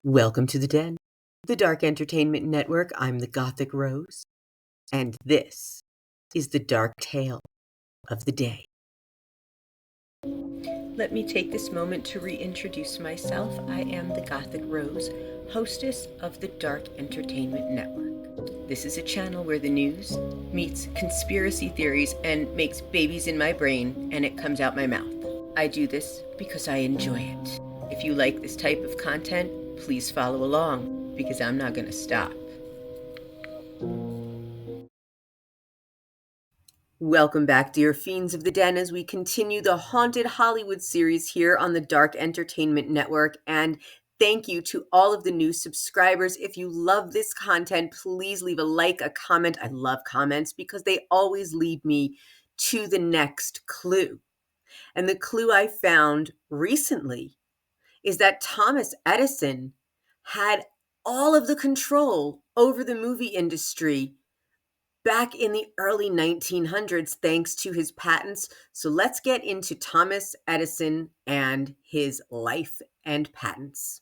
Welcome to the Den, the Dark Entertainment Network. I'm the Gothic Rose, and this is the dark tale of the day. Let me take this moment to reintroduce myself. I am the Gothic Rose, hostess of the Dark Entertainment Network. This is a channel where the news meets conspiracy theories and makes babies in my brain, and it comes out my mouth. I do this because I enjoy it. If you like this type of content, please follow along, because I'm not going to stop. Welcome back, dear fiends of the Den, as we continue the Haunted Hollywood series here on the Dark Entertainment Network. And thank you to all of the new subscribers. If you love this content, please leave a like, a comment. I love comments because they always lead me to the next clue. And the clue I found recently is that Thomas Edison had all of the control over the movie industry back in the early 1900s thanks to his patents. So let's get into Thomas Edison and his life and patents.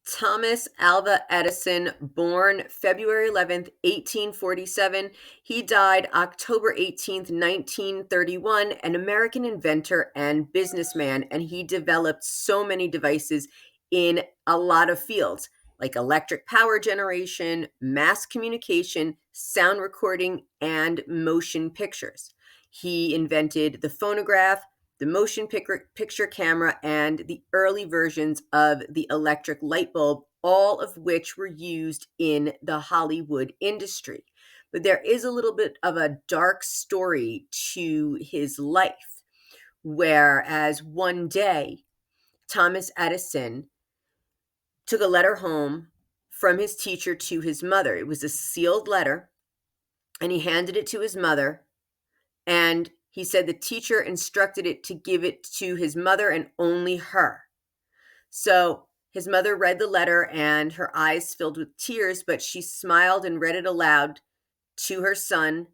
Thomas Alva Edison, born February 11th, 1847. He died October 18th, 1931, an American inventor and businessman, and he developed so many devices in a lot of fields, like electric power generation, mass communication, sound recording, and motion pictures. He invented the phonograph, the motion picture camera, and the early versions of the electric light bulb, all of which were used in the Hollywood industry. But there is a little bit of a dark story to his life, whereas one day, Thomas Edison took a letter home from his teacher to his mother. It was a sealed letter, and he handed it to his mother, and he said the teacher instructed it to give it to his mother and only her. So his mother read the letter and her eyes filled with tears, but she smiled and read it aloud to her son.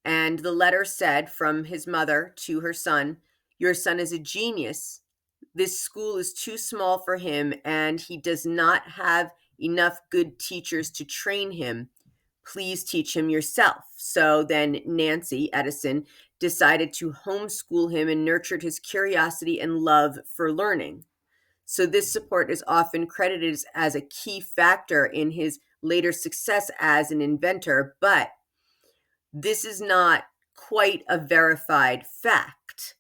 And the letter said from his mother to her son, "Your son is a genius. This school is too small for him, and he does not have enough good teachers to train him. Please teach him yourself." So then Nancy Edison decided to homeschool him and nurtured his curiosity and love for learning. So this support is often credited as a key factor in his later success as an inventor, but this is not quite a verified fact.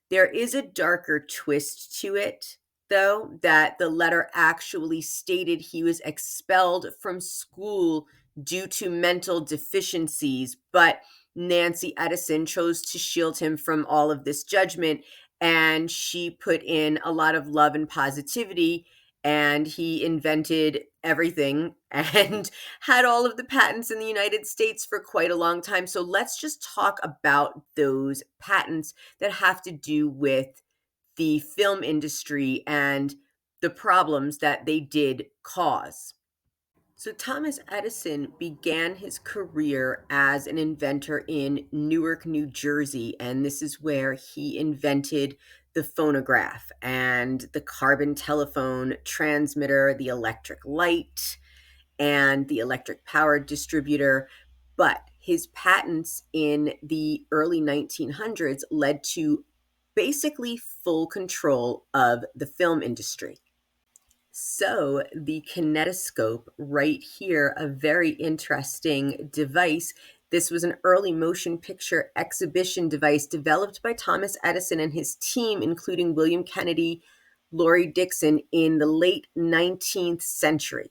There is a darker twist to it, though, that the letter actually stated he was expelled from school due to mental deficiencies, but Nancy Edison chose to shield him from all of this judgment, and she put in a lot of love and positivity, and he invented everything and had all of the patents in the United States for quite a long time. So let's just talk about those patents that have to do with the film industry and the problems that they did cause. So Thomas Edison began his career as an inventor in Newark, New Jersey, and this is where he invented the phonograph and the carbon telephone transmitter, the electric light, and the electric power distributor. But his patents in the early 1900s led to basically full control of the film industry. So the kinetoscope right here, a very interesting device. This was an early motion picture exhibition device developed by Thomas Edison and his team, including William Kennedy, Laurie Dixon, in the late 19th century.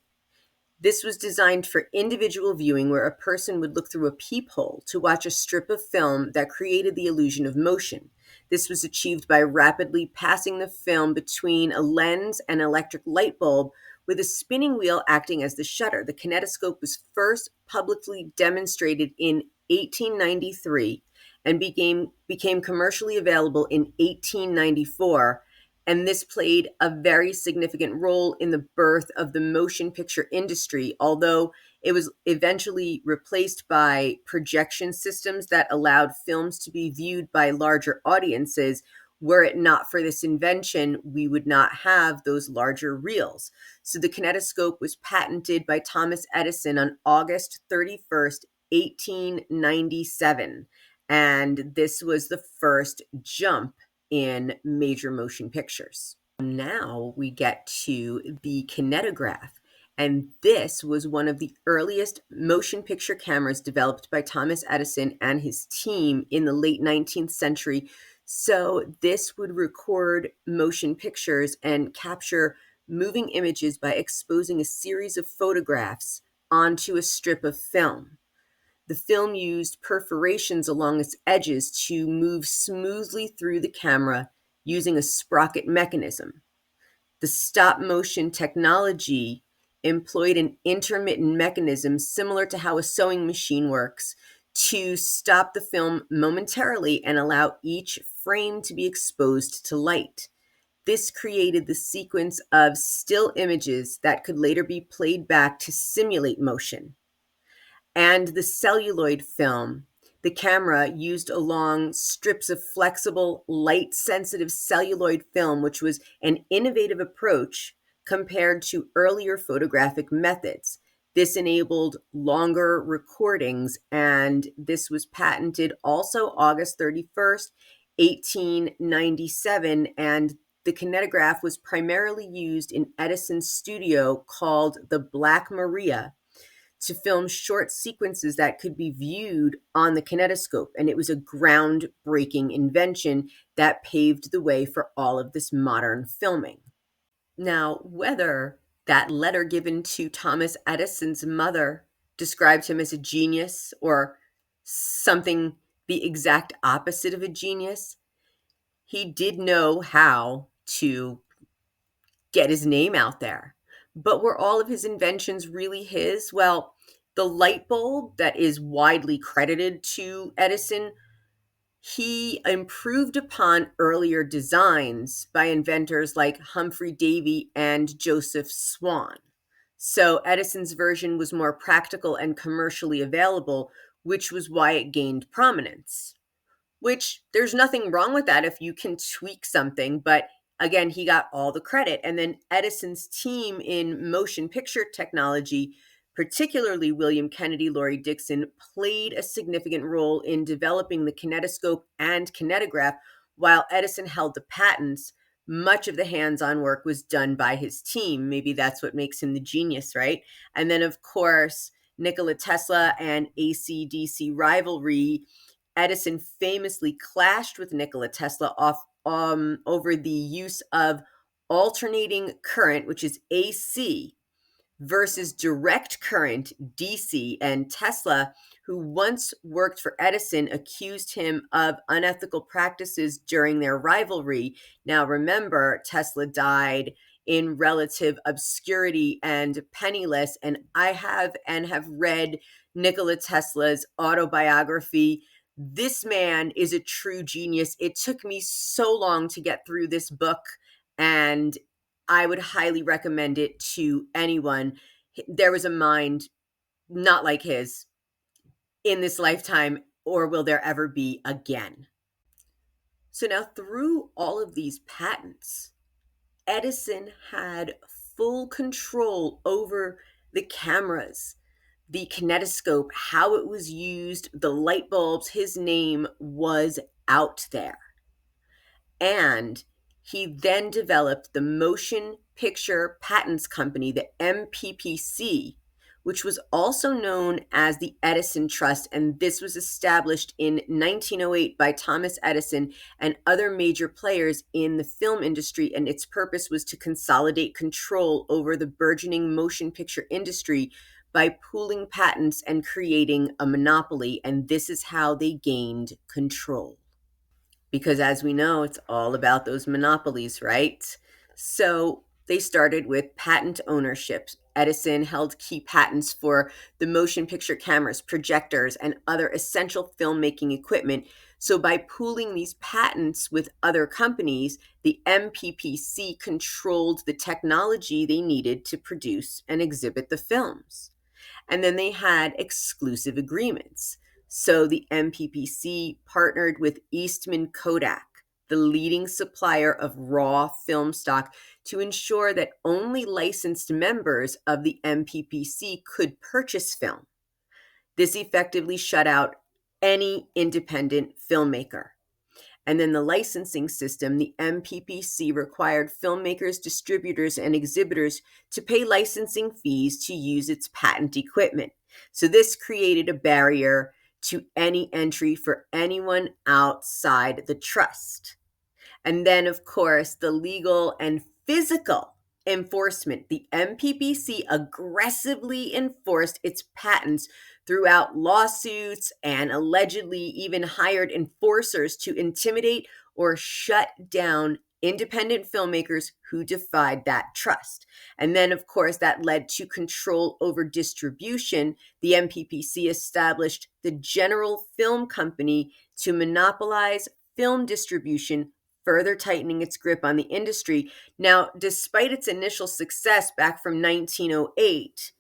This was designed for individual viewing, where a person would look through a peephole to watch a strip of film that created the illusion of motion. This was achieved by rapidly passing the film between a lens and electric light bulb, with a spinning wheel acting as the shutter. The kinetoscope was first publicly demonstrated in 1893 and became commercially available in 1894. And this played a very significant role in the birth of the motion picture industry, although it was eventually replaced by projection systems that allowed films to be viewed by larger audiences. Were it not for this invention, we would not have those larger reels. So the kinetoscope was patented by Thomas Edison on August 31st, 1897. And this was the first jump in major motion pictures. Now we get to the kinetograph. And this was one of the earliest motion picture cameras developed by Thomas Edison and his team in the late 19th century. So this would record motion pictures and capture moving images by exposing a series of photographs onto a strip of film. The film used perforations along its edges to move smoothly through the camera using a sprocket mechanism. The stop motion technology employed an intermittent mechanism similar to how a sewing machine works to stop the film momentarily and allow each frame to be exposed to light. This created the sequence of still images that could later be played back to simulate motion. And the celluloid film. The camera used along strips of flexible, light-sensitive celluloid film, which was an innovative approach compared to earlier photographic methods. This enabled longer recordings, and this was patented also August 31st, 1897, and the kinetograph was primarily used in Edison's studio called the Black Maria to film short sequences that could be viewed on the kinetoscope. And it was a groundbreaking invention that paved the way for all of this modern filming. Now, whether that letter given to Thomas Edison's mother described him as a genius or something the exact opposite of a genius, he did know how to get his name out there. But were all of his inventions really his? Well, the light bulb that is widely credited to Edison, he improved upon earlier designs by inventors like Humphrey Davy and Joseph Swan. So Edison's version was more practical and commercially available, which was why it gained prominence. Which there's nothing wrong with that if you can tweak something, but again, he got all the credit. And then Edison's team in motion picture technology, particularly William Kennedy, Laurie Dixon, played a significant role in developing the kinetoscope and kinetograph. While Edison held the patents, much of the hands-on work was done by his team. Maybe that's what makes him the genius, right? And then, of course, Nikola Tesla and AC/DC rivalry. Edison famously clashed with Nikola Tesla over the use of alternating current, which is AC, versus direct current, DC. And Tesla, who once worked for Edison, accused him of unethical practices during their rivalry. Now, remember, Tesla died in relative obscurity and penniless. And I have read Nikola Tesla's autobiography. This man is a true genius. It took me so long to get through this book, and I would highly recommend it to anyone. There was a mind not like his in this lifetime, or will there ever be again. So now, through all of these patents, Edison had full control over the cameras, the kinetoscope, how it was used, the light bulbs. His name was out there. And he then developed the Motion Picture Patents Company, the MPPC, which was also known as the Edison Trust. And this was established in 1908 by Thomas Edison and other major players in the film industry. And its purpose was to consolidate control over the burgeoning motion picture industry by pooling patents and creating a monopoly. And this is how they gained control. Because as we know, it's all about those monopolies, right? So they started with patent ownership. Edison held key patents for the motion picture cameras, projectors, and other essential filmmaking equipment. So by pooling these patents with other companies, the MPPC controlled the technology they needed to produce and exhibit the films. And then they had exclusive agreements. So the MPPC partnered with Eastman Kodak, the leading supplier of raw film stock, to ensure that only licensed members of the MPPC could purchase film. This effectively shut out any independent filmmaker. And then the licensing system, the MPPC, required filmmakers, distributors, and exhibitors to pay licensing fees to use its patent equipment. So this created a barrier to any entry for anyone outside the trust. And then, of course, the legal and physical enforcement. The MPPC aggressively enforced its patents throughout lawsuits and allegedly even hired enforcers to intimidate or shut down independent filmmakers who defied that trust. And then, of course, that led to control over distribution. The MPPC established the General Film Company to monopolize film distribution, further tightening its grip on the industry. Now, despite its initial success back from 1908,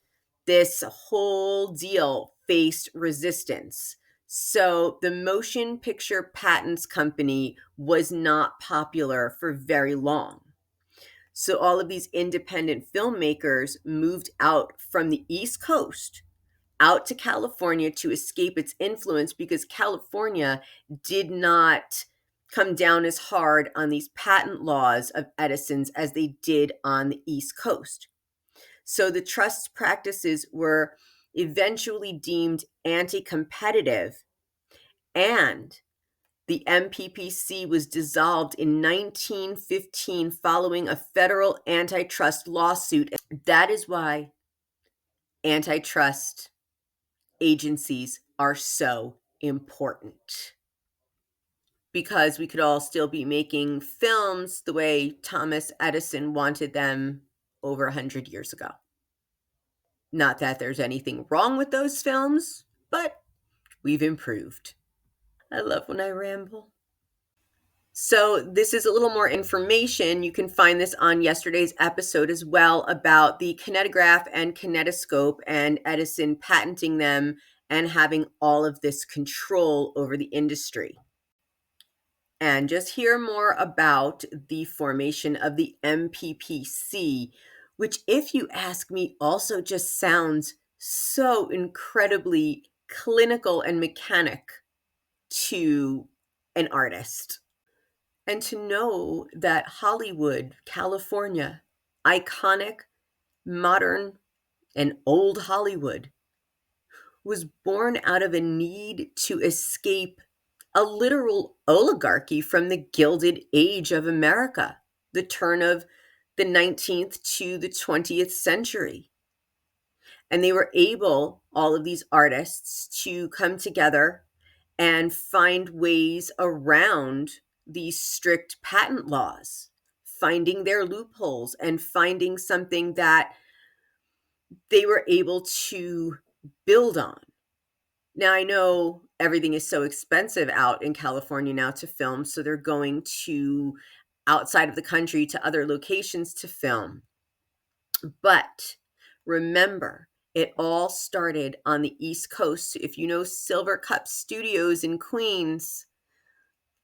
this whole deal faced resistance. So the Motion Picture Patents Company was not popular for very long. So all of these independent filmmakers moved out from the East Coast out to California to escape its influence, because California did not come down as hard on these patent laws of Edison's as they did on the East Coast. So the trust's practices were eventually deemed anti-competitive, and the MPPC was dissolved in 1915 following a federal antitrust lawsuit. That is why antitrust agencies are so important, because we could all still be making films the way Thomas Edison wanted them over 100 years ago. Not that there's anything wrong with those films, but we've improved. I love when I ramble. So this is a little more information. You can find this on yesterday's episode as well, about the kinetograph and kinetoscope and Edison patenting them and having all of this control over the industry. And just hear more about the formation of the MPPC, which, if you ask me, also just sounds so incredibly clinical and mechanic to an artist. And to know that Hollywood, California, iconic, modern, and old Hollywood, was born out of a need to escape a literal oligarchy from the Gilded Age of America, the turn of the 19th to the 20th century. And they were able, all of these artists, to come together and find ways around these strict patent laws, finding their loopholes and finding something that they were able to build on. Now, I know everything is so expensive out in California now to film, so they're going to outside of the country to other locations to film. But remember, it all started on the East Coast. If you know Silver Cup Studios in Queens,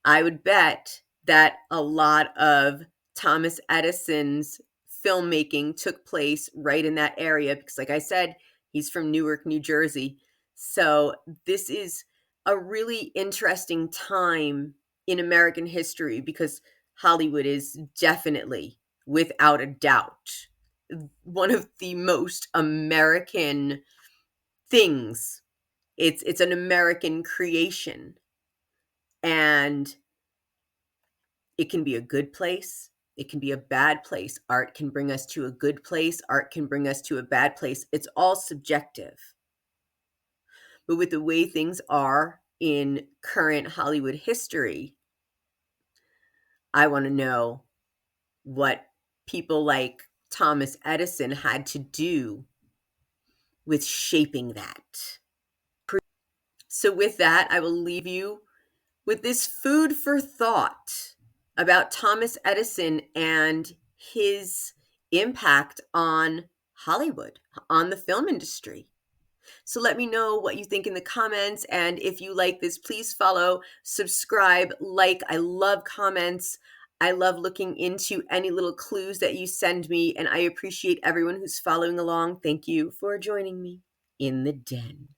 I would bet that a lot of Thomas Edison's filmmaking took place right in that area, because, like I said, he's from Newark, New Jersey. So this is a really interesting time in American history, because Hollywood is definitely, without a doubt, one of the most American things. It's an American creation, and it can be a good place. It can be a bad place. Art can bring us to a good place. Art can bring us to a bad place. It's all subjective. But with the way things are in current Hollywood history, I want to know what people like Thomas Edison had to do with shaping that. So with that, I will leave you with this food for thought about Thomas Edison and his impact on Hollywood, on the film industry. So let me know what you think in the comments. And if you like this, please follow, subscribe, like. I love comments. I love looking into any little clues that you send me. And I appreciate everyone who's following along. Thank you for joining me in the den.